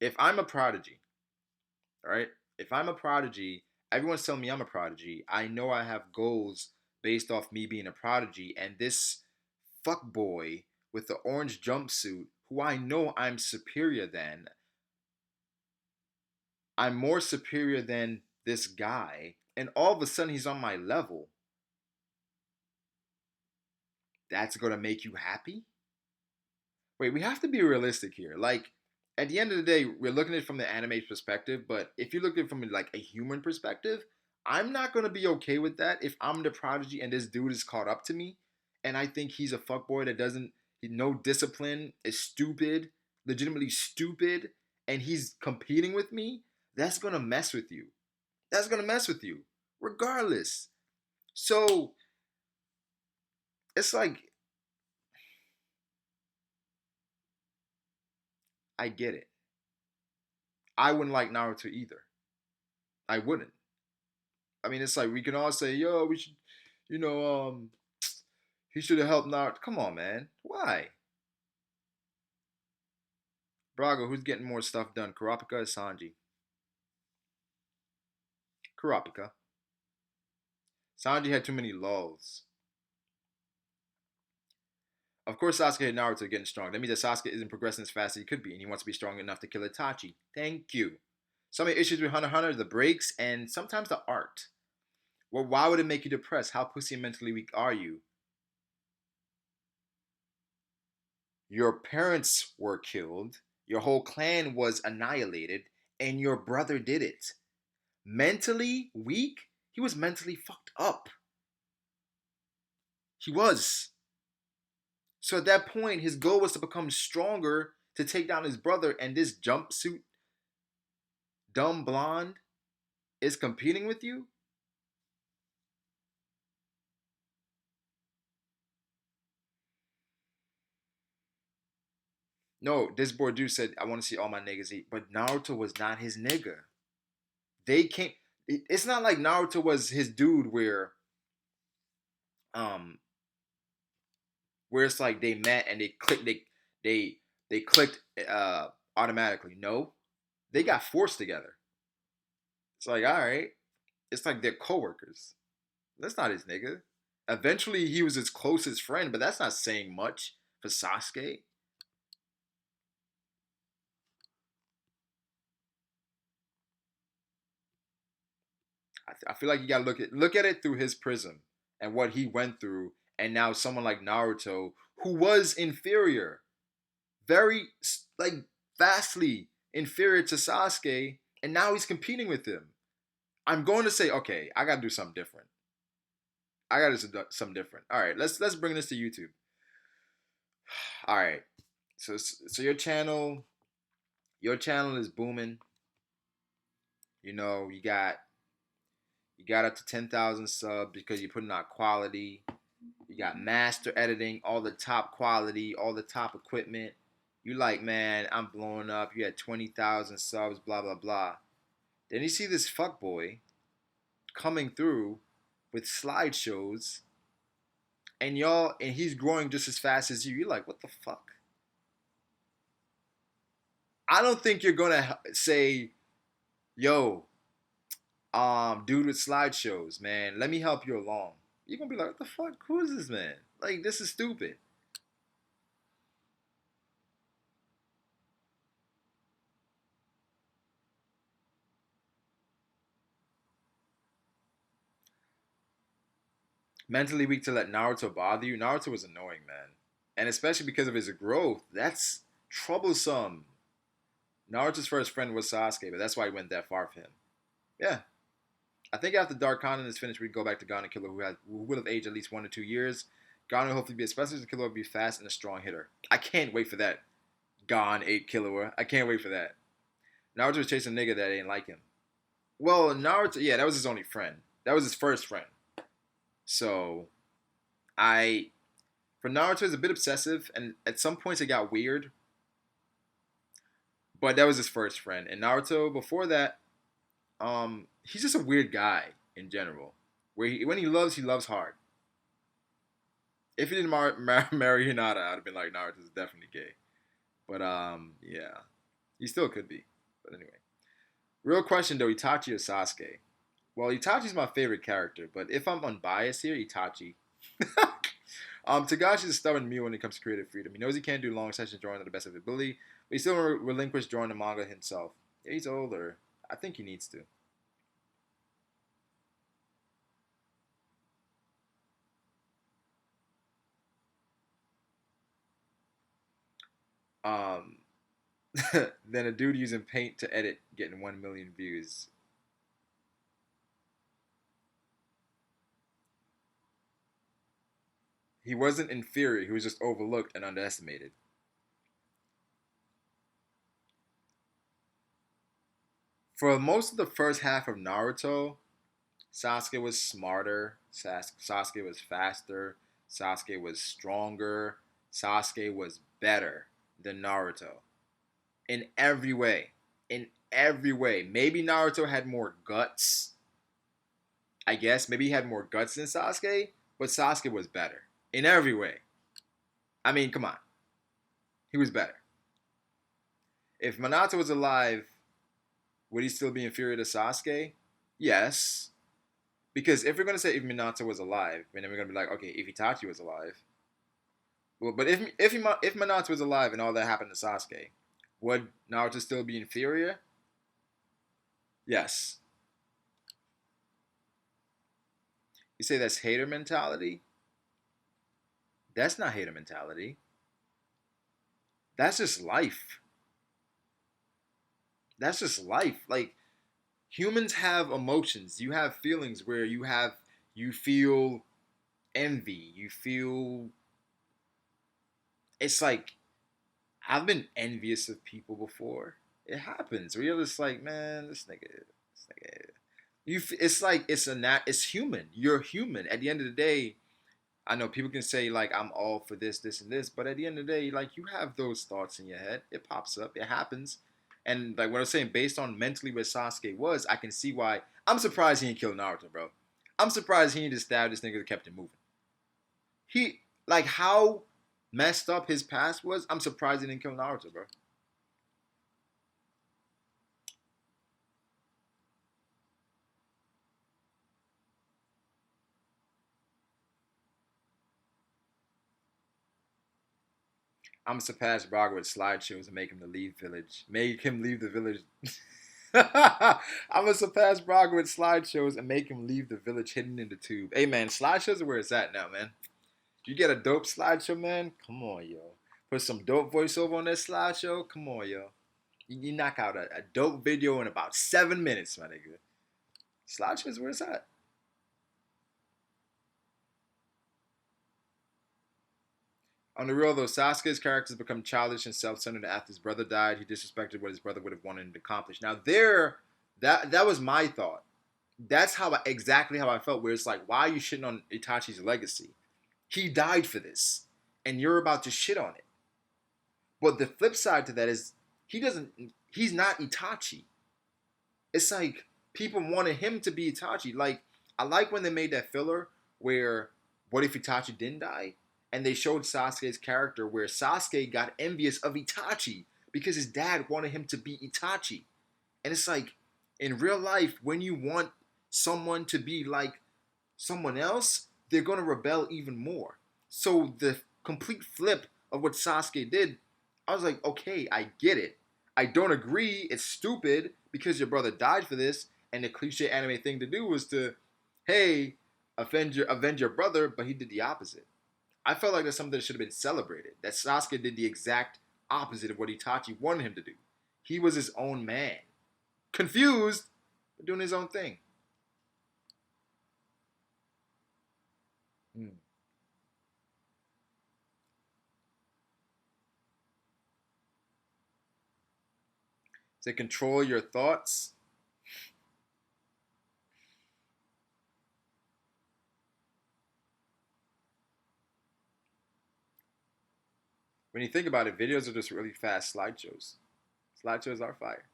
If I'm a prodigy, all right? If I'm a prodigy, everyone's telling me I'm a prodigy. I know I have goals based off me being a prodigy, and this fuck boy with the orange jumpsuit, who I know I'm more superior than this guy, and all of a sudden he's on my level. That's gonna make you happy? Wait, we have to be realistic here. Like, at the end of the day, we're looking at it from the anime perspective, but if you look at it from like a human perspective, I'm not gonna be okay with that if I'm the prodigy and this dude is caught up to me, and I think he's a fuckboy that doesn't no discipline, is stupid, legitimately stupid, and he's competing with me. That's gonna mess with you. That's gonna mess with you, regardless. So it's like I get it. I wouldn't like Naruto either. I wouldn't. I mean, it's like we can all say, "Yo, we should," you know, he should have helped Naruto. Come on, man. Why? Brago, who's getting more stuff done? Kurapika or Sanji? Kurapika. Sanji had too many lulls. Of course, Sasuke and Naruto are getting strong. That means that Sasuke isn't progressing as fast as he could be, and he wants to be strong enough to kill Itachi. Thank you. So many issues with Hunter x Hunter, the breaks, and sometimes the art. Well, why would it make you depressed? How pussy and mentally weak are you? Your parents were killed, your whole clan was annihilated, and your brother did it. Mentally weak? He was mentally fucked up. He was. So at that point, his goal was to become stronger to take down his brother, and this jumpsuit, dumb blonde, is competing with you. No, this boy dude said, I want to see all my niggas eat. But Naruto was not his nigga. They can't. It's not like Naruto was his dude um, where it's like they met and they they clicked automatically. No, they got forced together. It's like, all right. It's like they're coworkers. That's not his nigga. Eventually, he was his closest friend, but that's not saying much for Sasuke. I feel like you gotta look at it through his prism and what he went through, and now someone like Naruto, who was inferior, very like vastly inferior to Sasuke, and now he's competing with him. I'm going to say, okay, I gotta do something different. I gotta do something different. All right, let's bring this to YouTube. All right, so your channel is booming. You got up to 10,000 subs because you're putting out quality. You got master editing, all the top quality, all the top equipment. You like, man, I'm blowing up. You had 20,000 subs, blah blah blah. Then you see this fuckboy coming through with slideshows, and he's growing just as fast as you. You're like, what the fuck? I don't think you're gonna say, yo, dude with slideshows, man, let me help you along. You're gonna be like, what the fuck? Who is this man? Like, this is stupid. Mentally weak to let Naruto bother you. Naruto was annoying, man. And especially because of his growth, that's troublesome. Naruto's first friend was Sasuke, but that's why he went that far for him. Yeah. I think after Dark Conan is finished, we go back to Gon and Killer, who will have aged at least 1 to 2 years. Gon will hopefully be a specialist, and Killer will be fast and a strong hitter. I can't wait for that. Gon ate Killer. I can't wait for that. Naruto was chasing a nigga that ain't like him. Well, Naruto, yeah, that was his only friend. That was his first friend. So, I for Naruto is a bit obsessive, and at some points it got weird. But that was his first friend, and Naruto before that, he's just a weird guy in general. When he loves hard. If he didn't marry Hinata, I'd have been like Naruto's definitely gay. But yeah, he still could be. But anyway, real question though: Itachi or Sasuke? Well, Itachi's my favorite character, but if I'm unbiased here, Itachi. Togashi's a stubborn mule when it comes to creative freedom. He knows he can't do long sessions drawing to the best of his ability, but he still relinquished drawing the manga himself. Yeah, he's older. I think he needs to. Um, then a dude using paint to edit getting 1 million views. He wasn't inferior. He was just overlooked and underestimated. For most of the first half of Naruto, Sasuke was smarter. Sasuke was faster. Sasuke was stronger. Sasuke was better than Naruto in every way. In every way. Maybe Naruto had more guts. I guess maybe he had more guts than Sasuke, but Sasuke was better in every way. I mean, come on. He was better. If Minato was alive, would he still be inferior to Sasuke? Yes. Because if we're gonna say if Minato was alive, and then we're gonna be like, okay, if Itachi was alive, well, but if Minato was alive and all that happened to Sasuke, would Naruto still be inferior? Yes. You say that's hater mentality? That's not hater mentality. That's just life. That's just life. Like, humans have emotions. You have feelings where you feel envy. You feel it's like I've been envious of people before. It happens. Where you're just like, man, this nigga. It's like it's human. You're human. At the end of the day, I know people can say like I'm all for this, this, and this, but at the end of the day, like you have those thoughts in your head. It pops up. It happens. And like what I'm saying, based on mentally where Sasuke was, I can see why. I'm surprised he didn't kill Naruto, bro. I'm surprised he didn't just stab this nigga that kept it moving. He like how messed up his past was. I'm surprised he didn't kill Naruto, bro. I'm surpass Brago with slideshows and make him to leave village. Make him leave the village. I'm gonna surpass Brago with slideshows and make him leave the village hidden in the tube. Hey man, slideshows are where it's at now, man. You get a dope slideshow, man. Come on, yo. Put some dope voiceover on that slideshow. Come on, yo. You knock out a dope video in about 7 minutes, my nigga. Slideshows where it's at. On the real though, Sasuke's characters become childish and self-centered after his brother died. He disrespected what his brother would have wanted him to accomplish. Now that was my thought. That's exactly how I felt. Where it's like, why are you shitting on Itachi's legacy? He died for this, and you're about to shit on it. But the flip side to that is he doesn't. He's not Itachi. It's like people wanted him to be Itachi. Like I like when they made that filler where what if Itachi didn't die? And they showed Sasuke's character where Sasuke got envious of Itachi because his dad wanted him to be Itachi. And it's like in real life, when you want someone to be like someone else, they're gonna rebel even more. So the complete flip of what Sasuke did, I was like, okay, I get it. I don't agree. It's stupid because your brother died for this, and the cliche anime thing to do was to, hey, avenge your brother, but he did the opposite. I felt like that's something that should have been celebrated. That Sasuke did the exact opposite of what Itachi wanted him to do. He was his own man, confused, but doing his own thing. Hmm. To control your thoughts. When you think about it, videos are just really fast slideshows. Slideshows are fire.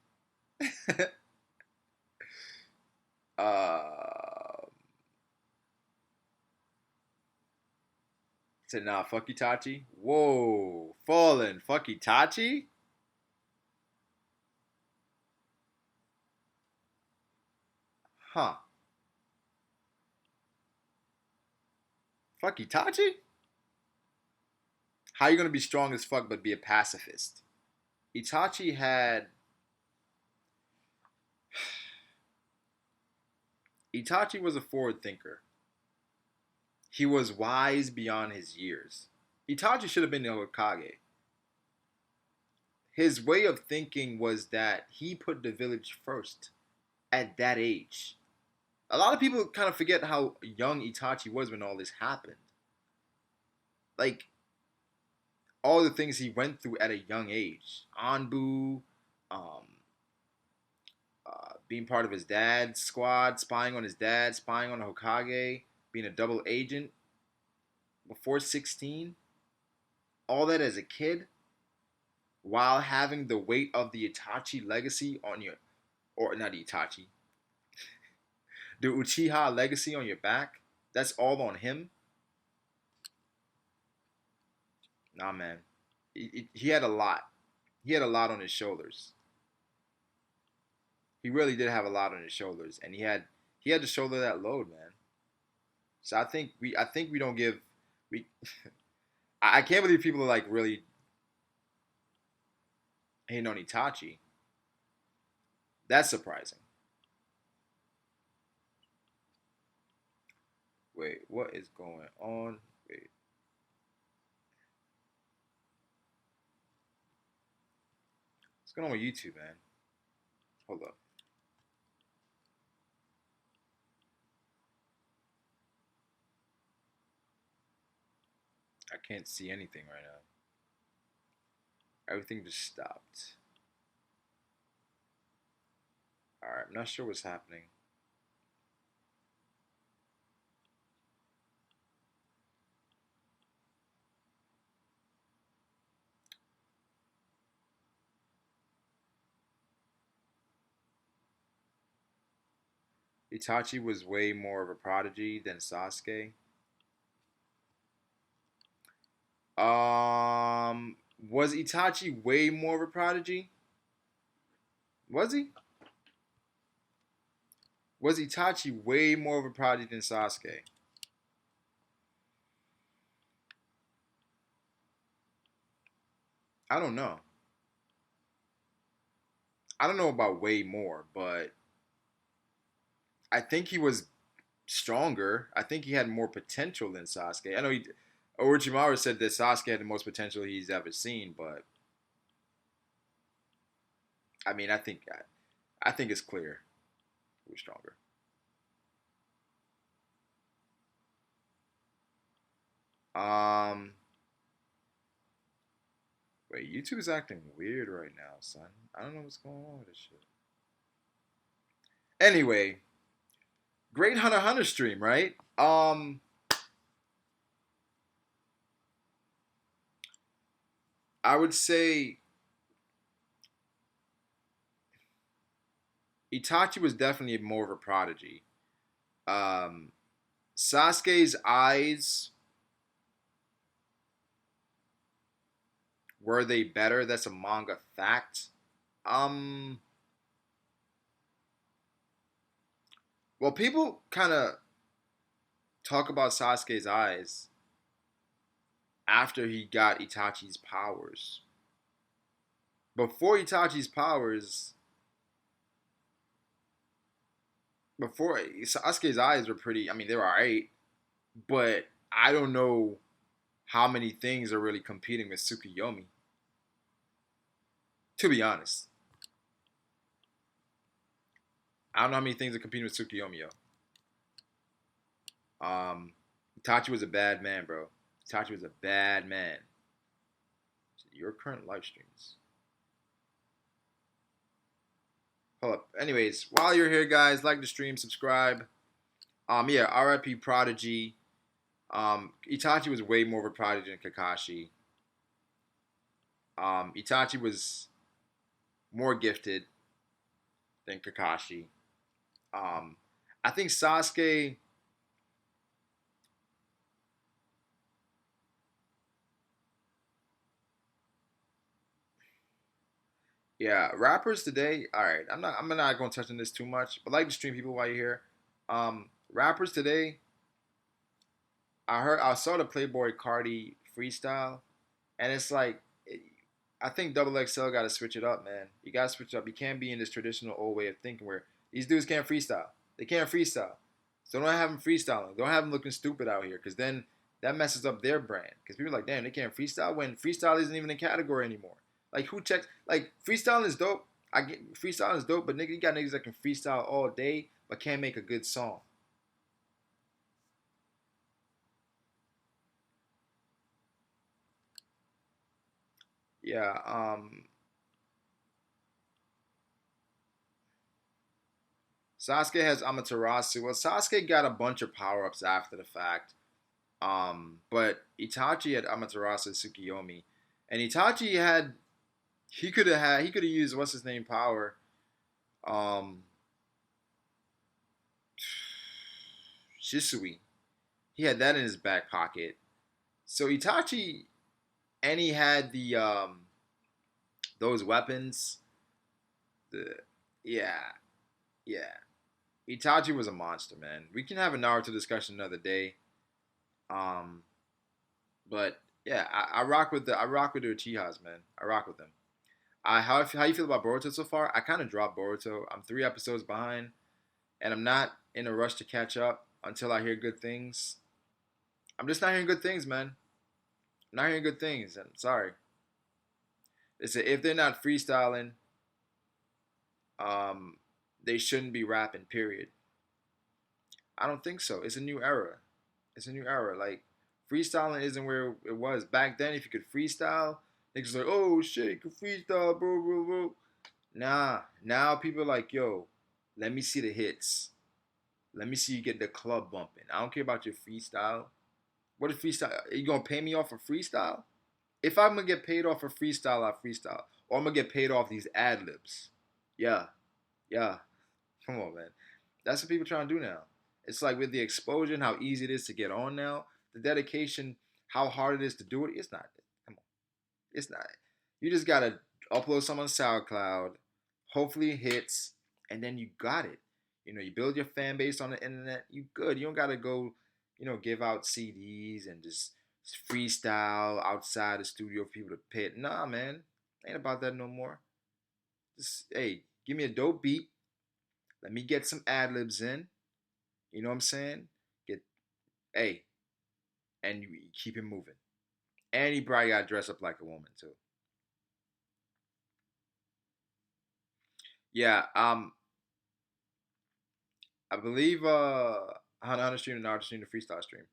uh, Said nah, fuck Itachi. Whoa, fallen, fuck Itachi. Huh? Fuck Itachi. How you gonna be strong as fuck but be a pacifist? Itachi had Itachi was a forward thinker. He was wise beyond his years. Itachi should have been the Hokage. His way of thinking was that he put the village first at that age. A lot of people kind of forget how young Itachi was when all this happened. Like all the things he went through at a young age. Anbu, um, being part of his dad's squad, spying on his dad, spying on the Hokage, being a double agent before 16. All that as a kid while having the weight of the Itachi legacy on your, or not Itachi, the Uchiha legacy on your back. That's all on him. Nah, man. He had a lot. He had a lot on his shoulders. He really did have a lot on his shoulders, and he had to shoulder that load, man. So I think we don't give we. I can't believe people are like really hating on Itachi. That's surprising. Wait, what is going on? Wait, what's going on with YouTube, man? Hold up. I can't see anything right now. Everything just stopped. All right, I'm not sure what's happening. Itachi was way more of a prodigy than Sasuke. Um, was Itachi way more of a prodigy? Was he? Was Itachi way more of a prodigy than Sasuke? I don't know. I don't know about way more, but I think he was stronger. I think he had more potential than Sasuke. I know Orochimaru said that Sasuke had the most potential he's ever seen, but I mean, I think it's clear who's stronger. Um, Wait, YouTube is acting weird right now, son. I don't know what's going on with this shit. Anyway, great Hunter x Hunter stream, right? I would say Itachi was definitely more of a prodigy. Um, Sasuke's eyes, were they better? That's a manga fact. Um, well, people kind of talk about Sasuke's eyes after he got Itachi's powers. Before Itachi's powers, before Sasuke's eyes were pretty. I mean, they were alright, but I don't know how many things are really competing with Tsukuyomi. To be honest, I don't know how many things are competing with Tsukuyomi. Yo. Itachi was a bad man, bro. Itachi was a bad man. Your current live streams. Hold up. Anyways, while you're here, guys, like the stream, subscribe. Yeah, R.I.P. Prodigy. Itachi was way more of a prodigy than Kakashi. Itachi was more gifted than Kakashi. Um, I think Sasuke. Yeah, rappers today. All right, I'm not going to touch on this too much, but like to stream people while you're here. Rappers today. I saw the Playboy Cardi freestyle, and it's like, I think Double XL got to switch it up, man. You got to switch it up. You can't be in this traditional old way of thinking where these dudes can't freestyle. They can't freestyle. So don't have them freestyling. Don't have them looking stupid out here, because then that messes up their brand. Because people are like, damn, they can't freestyle when freestyle isn't even a category anymore. Like, who checks? Like, freestyling is dope. I get freestyling is dope, but nigga, you got niggas that can freestyle all day but can't make a good song. Yeah. Sasuke has Amaterasu. Well, Sasuke got a bunch of power ups after the fact. But Itachi had Amaterasu and Tsukiyomi, and Itachi had he could have used what's his name power. Um, Shisui. He had that in his back pocket. So Itachi, and he had the those weapons. The yeah, yeah. Itachi was a monster, man. We can have a Naruto discussion another day. Um, but yeah, I rock with the Uchihas, man. I rock with them. How you feel about Boruto so far? I kind of dropped Boruto. I'm 3 episodes behind, and I'm not in a rush to catch up until I hear good things. I'm just not hearing good things, man. I'm not hearing good things. I'm sorry. It's if they're not freestyling, um, they shouldn't be rapping. Period. I don't think so. It's a new era. It's a new era. Like, freestyling isn't where it was back then. If you could freestyle, niggas like, oh shit, you can freestyle, bro, bro, bro. Nah, now people are like, yo, let me see the hits. Let me see you get the club bumping. I don't care about your freestyle. What is freestyle? Are you gonna pay me off for freestyle? If I'm gonna get paid off for freestyle, I freestyle. Or I'm gonna get paid off these ad libs. Yeah, yeah. Come on, man. That's what people trying to do now. It's like with the exposure and how easy it is to get on now, the dedication, how hard it is to do it. It's not. Come on, it's not. You just gotta upload some on SoundCloud. Hopefully it hits, and then you got it. You build your fan base on the internet. You good. You don't gotta go, give out CDs and just freestyle outside the studio for people to pit. Nah, man, ain't about that no more. Just hey, give me a dope beat. Let me get some ad libs in. You know what I'm saying? Get hey, and you keep it moving. And he probably got to dress up like a woman too. Yeah, I believe Hunter stream the Naruto stream the freestyle stream.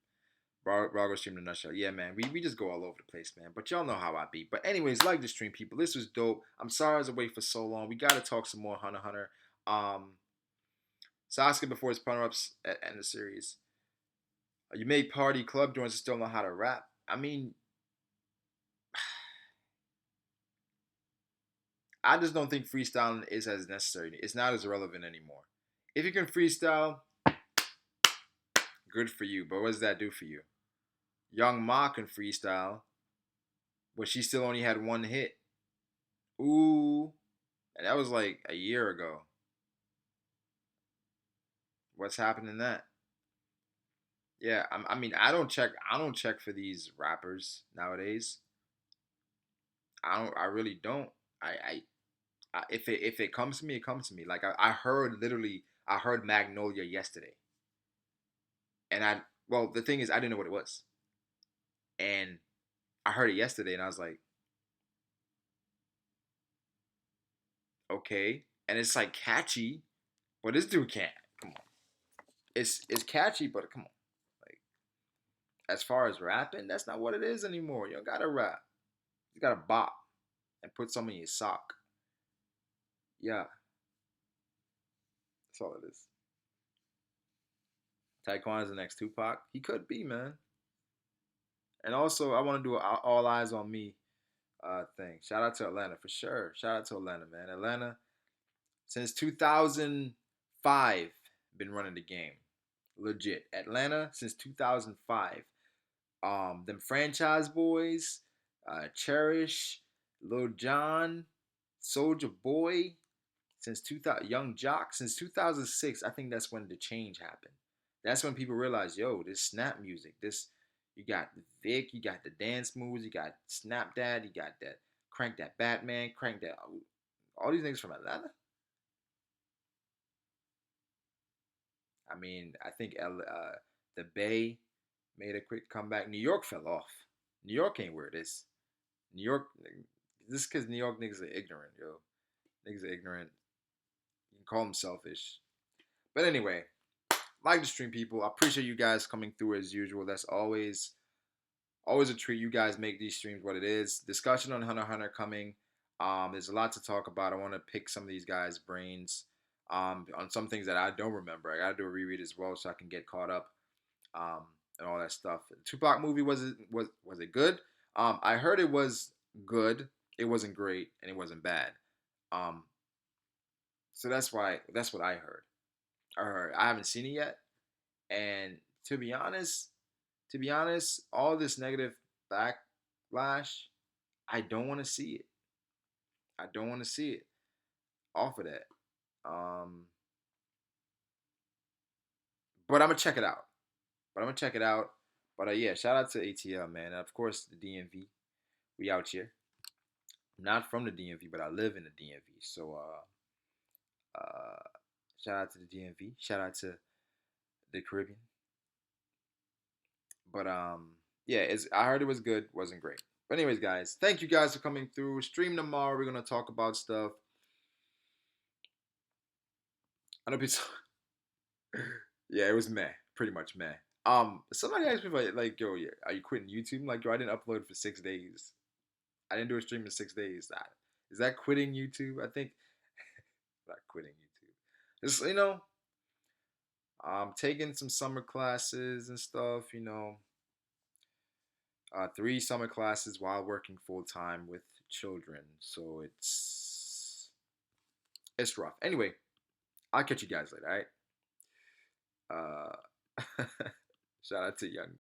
Brago stream the nutshell. Yeah, man, we just go all over the place, man. But y'all know how I be. But anyways, like the stream, people. This was dope. I'm sorry I was away for so long. We gotta talk some more Hunter. Sasuke before his punter ups and the series. You made party club joints and still know how to rap. I mean, I just don't think freestyling is as necessary. It's not as relevant anymore. If you can freestyle, good for you. But what does that do for you? Young Ma can freestyle, but she still only had one hit. Ooh, and that was like a year ago. What's happening that? Yeah, I mean, I don't check. I don't check for these rappers nowadays. I don't. I really don't. If it comes to me, it comes to me. Like I heard literally. I heard Magnolia yesterday, and well, the thing is, I didn't know what it was, and I heard it yesterday, and I was like, okay, and it's like catchy, but this dude can't. Come on, it's catchy, but come on, like as far as rapping, that's not what it is anymore. You don't gotta rap. You gotta bop and put some in your sock. Yeah, that's all it is. Taekwon is the next Tupac. He could be, man. And also, I want to do an all eyes on me thing. Shout out to Atlanta for sure. Shout out to Atlanta, man. Atlanta since 2005 been running the game. Legit. Atlanta since 2005. Them franchise boys, Cherish, Lil John, Soldier Boy, since 2000, Young Jock, since 2006. I think that's when the change happened. That's when people realized, yo, this snap music, this you got Vic, you got the dance moves, you got Snap Dad, you got that Crank That Batman, Crank That, all these niggas from Atlanta. I mean, I think the Bay made a quick comeback. New York fell off. New York ain't where it is. New York, this because New York niggas are ignorant, yo. Niggas are ignorant. You can call them selfish. But anyway, like the stream, people. I appreciate you guys coming through as usual. That's always a treat. You guys make these streams what it is. Discussion on Hunter x Hunter coming. There's a lot to talk about. I want to pick some of these guys' brains on some things that I don't remember. I got to do a reread as well so I can get caught up um, and all that stuff. The Tupac movie was it good? I heard it was good. It wasn't great and it wasn't bad. Um, so that's what I heard. I haven't seen it yet, and to be honest, all this negative backlash, I don't want to see it. I don't want to see it off of that. Um, but I'm gonna check it out. Yeah, shout out to ATL, man. And of course, the DMV. We out here. I'm not from the DMV, but I live in the DMV. So, shout out to the DMV. Shout out to the Caribbean. But yeah, I heard it was good. Wasn't great. But anyways, guys, thank you guys for coming through. Stream tomorrow. We're gonna talk about stuff. I know people. Yeah, it was meh. Pretty much meh. Somebody asked me like, yo, yeah, are you quitting YouTube? I'm like, yo, I didn't upload for 6 days. I didn't do a stream in 6 days. Is that quitting YouTube? I think not quitting YouTube. Just taking some summer classes and stuff. 3 summer classes while working full time with children. So it's rough. Anyway, I'll catch you guys later. All right. Uh, shout out to Young.